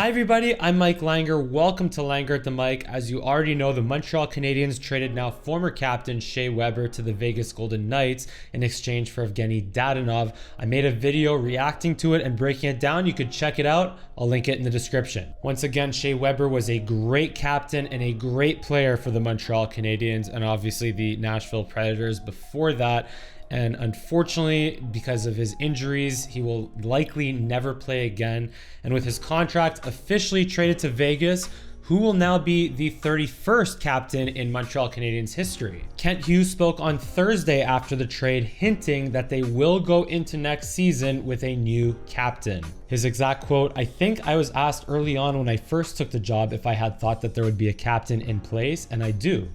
Hi everybody, I'm Mike Langer. Welcome to Langer at the Mic. As you already know, the Montreal Canadiens traded now former captain Shea Weber to the Vegas Golden Knights in exchange for Evgeny Dadonov. I made a video reacting to it and breaking it down. You could check it out. I'll link it in the description. Once again, Shea Weber was a great captain and a great player for the Montreal Canadiens and obviously the Nashville Predators before that. And unfortunately, because of his injuries, he will likely never play again. And with his contract officially traded to Vegas, who will now be the 31st captain in Montreal Canadiens history? Kent Hughes spoke on Thursday after the trade, hinting that they will go into next season with a new captain. His exact quote, "I think I was asked early on when I first took the job if I had thought that there would be a captain in place, and I do.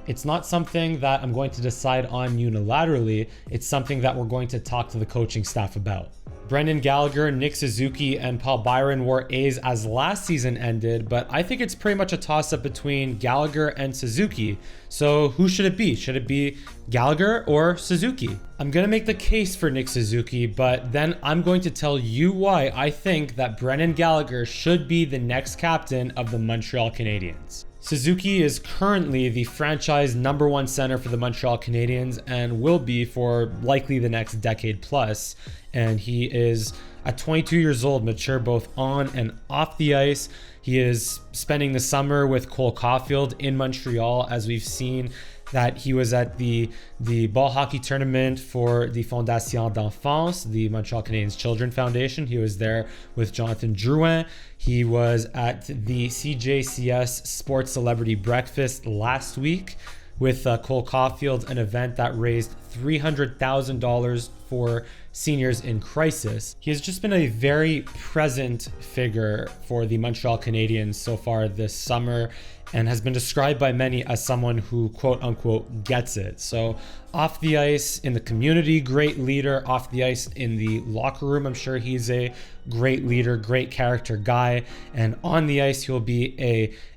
It's not something that I'm going to decide on unilaterally. It's something that we're going to talk to the coaching staff about." Brendan Gallagher, Nick Suzuki, and Paul Byron wore A's as last season ended, but I think it's pretty much a toss-up between Gallagher and Suzuki. So who should it be? Should it be Gallagher or Suzuki? I'm going to make the case for Nick Suzuki, but then I'm going to tell you why I think that Brendan Gallagher should be the next captain of the Montreal Canadiens. Suzuki is currently the franchise #1 center for the Montreal Canadiens and will be for likely the next decade plus. And he is at 22 years old, mature both on and off the ice. He is spending the summer with Cole Caulfield in Montreal, as we've seen that he was at the ball hockey tournament for the Fondation d'Enfance, the Montreal Canadiens Children Foundation. He was there with Jonathan Drouin. He was at the CJCS Sports Celebrity Breakfast last week with Cole Caulfield, an event that raised $300,000 for seniors in crisis. He has just been a very present figure for the Montreal Canadiens so far this summer and has been described by many as someone who quote unquote gets it. So off the ice in the community, great leader. Off the ice in the locker room, I'm sure he's a great leader, great character guy. And on the ice, he'll be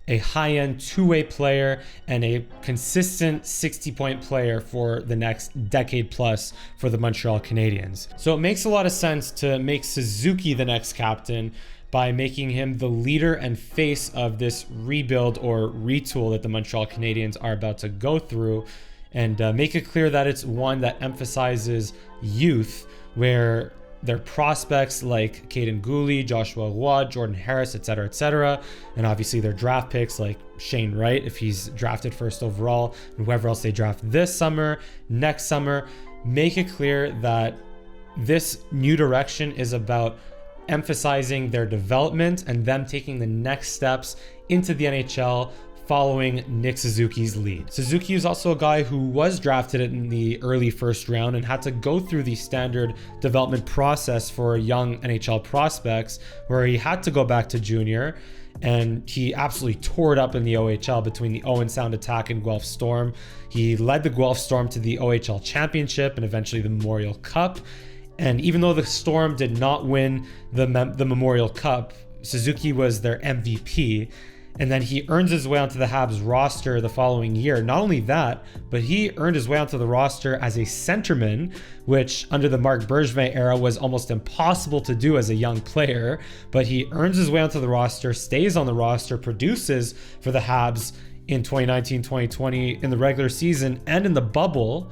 a high-end two-way player and a consistent 60-point player for the next decade plus for the Montreal Canadiens. So it makes a lot of sense to make Suzuki the next captain by making him the leader and face of this rebuild or retool that the Montreal Canadiens are about to go through, and make it clear that it's one that emphasizes youth, where their prospects like Caden Gooley, Joshua Roy, Jordan Harris, etc., and obviously their draft picks like Shane Wright, if he's drafted first overall, and whoever else they draft this summer, next summer, make it clear that this new direction is about emphasizing their development and them taking the next steps into the NHL following Nick Suzuki's lead. Suzuki is also a guy who was drafted in the early first round and had to go through the standard development process for young NHL prospects, where he had to go back to junior, and he absolutely tore it up in the OHL between the Owen Sound Attack and Guelph Storm. He led the Guelph Storm to the OHL Championship and eventually the Memorial Cup. And even though the Storm did not win the Memorial Cup, Suzuki was their MVP. And then he earns his way onto the Habs roster the following year. Not only that, but he earned his way onto the roster as a centerman, which under the Marc Bergevin era was almost impossible to do as a young player. But he earns his way onto the roster, stays on the roster, produces for the Habs in 2019-2020 in the regular season and in the bubble,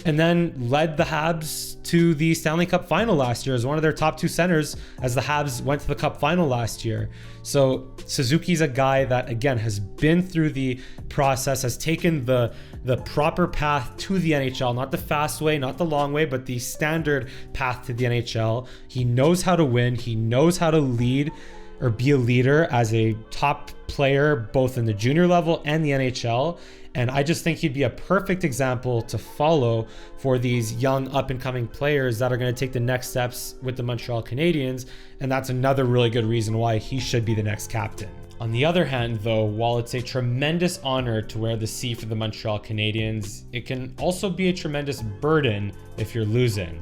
and then led the Habs to the Stanley Cup final last year as one of their top two centers as the Habs went to the Cup final last year. So Suzuki's a guy that, again, has been through the process, has taken the proper path to the NHL, not the fast way, not the long way, but the standard path to the NHL. He knows how to win. He knows how to lead or be a leader as a top player, both in the junior level and the NHL. And I just think he'd be a perfect example to follow for these young up-and-coming players that are going to take the next steps with the Montreal Canadiens. And that's another really good reason why he should be the next captain. On the other hand, though, while it's a tremendous honor to wear the C for the Montreal Canadiens, it can also be a tremendous burden if you're losing.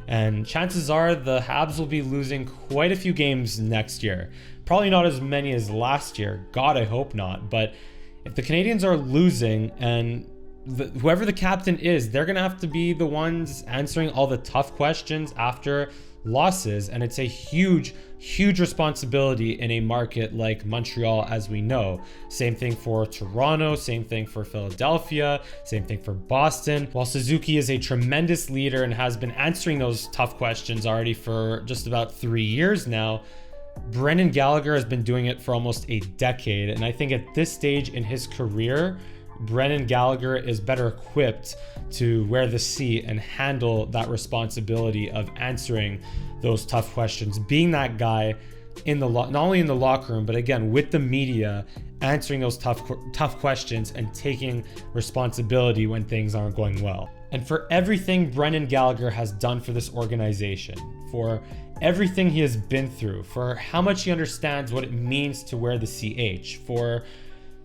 And chances are the Habs will be losing quite a few games next year. Probably not as many as last year. God, I hope not. But if the Canadiens are losing and whoever the captain is, they're going to have to be the ones answering all the tough questions after losses, and it's a huge responsibility in a market like Montreal, as we know. Same thing for Toronto, same thing for Philadelphia, same thing for Boston. While Suzuki is a tremendous leader and has been answering those tough questions already for just about 3 years now, Brendan Gallagher has been doing it for almost a decade, and I think at this stage in his career, Brendan Gallagher is better equipped to wear the C and handle that responsibility of answering those tough questions, being that guy in the not only in the locker room, but again with the media, answering those tough questions and taking responsibility when things aren't going well. And for everything Brendan Gallagher has done for this organization, for everything he has been through, for how much he understands what it means to wear the CH, for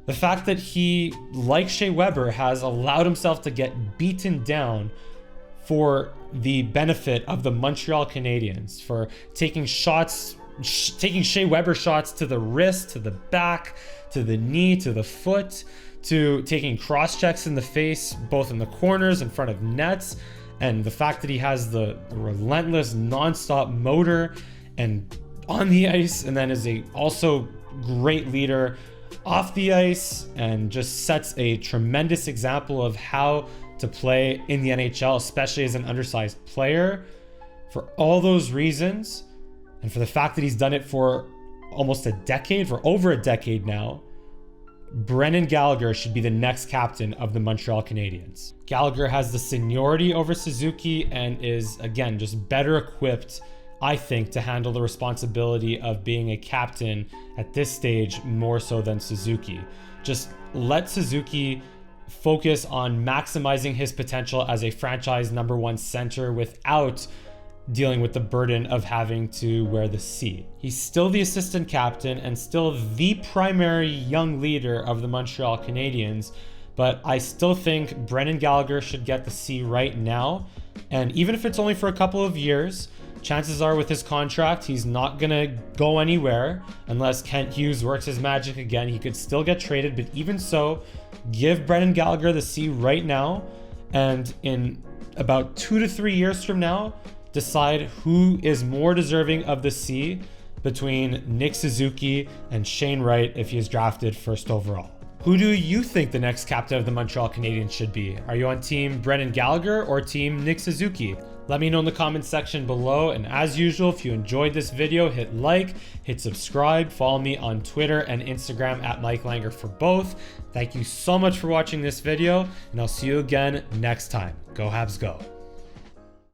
the fact that he, like Shea Weber, has allowed himself to get beaten down for the benefit of the Montreal Canadiens, for taking Shea Weber shots to the wrist, to the back, to the knee, to the foot, to taking cross checks in the face, both in the corners, in front of nets, and the fact that he has the relentless, nonstop motor and on the ice, and then is a also great leader off the ice, and just sets a tremendous example of how to play in the NHL, especially as an undersized player. For all those reasons, and for the fact that he's done it for almost a decade, for over a decade now, Brendan Gallagher should be the next captain of the Montreal Canadiens. Gallagher has the seniority over Suzuki and is, again, just better equipped, I think, to handle the responsibility of being a captain at this stage more so than Suzuki. Just let Suzuki focus on maximizing his potential as a franchise #1 center without dealing with the burden of having to wear the C. He's still the assistant captain and still the primary young leader of the Montreal Canadiens, but I still think Brendan Gallagher should get the C right now. And even if it's only for a couple of years, chances are with his contract, he's not gonna go anywhere unless Kent Hughes works his magic again. He could still get traded, but even so, give Brendan Gallagher the C right now, and in about 2 to 3 years from now, decide who is more deserving of the C between Nick Suzuki and Shane Wright if he is drafted first overall. Who do you think the next captain of the Montreal Canadiens should be? Are you on team Brendan Gallagher or team Nick Suzuki? Let me know in the comments section below, and as usual, if you enjoyed this video, hit like, hit subscribe, follow me on Twitter and Instagram at Mike Langer for both. Thank you so much for watching this video, and I'll see you again next time. Go Habs go.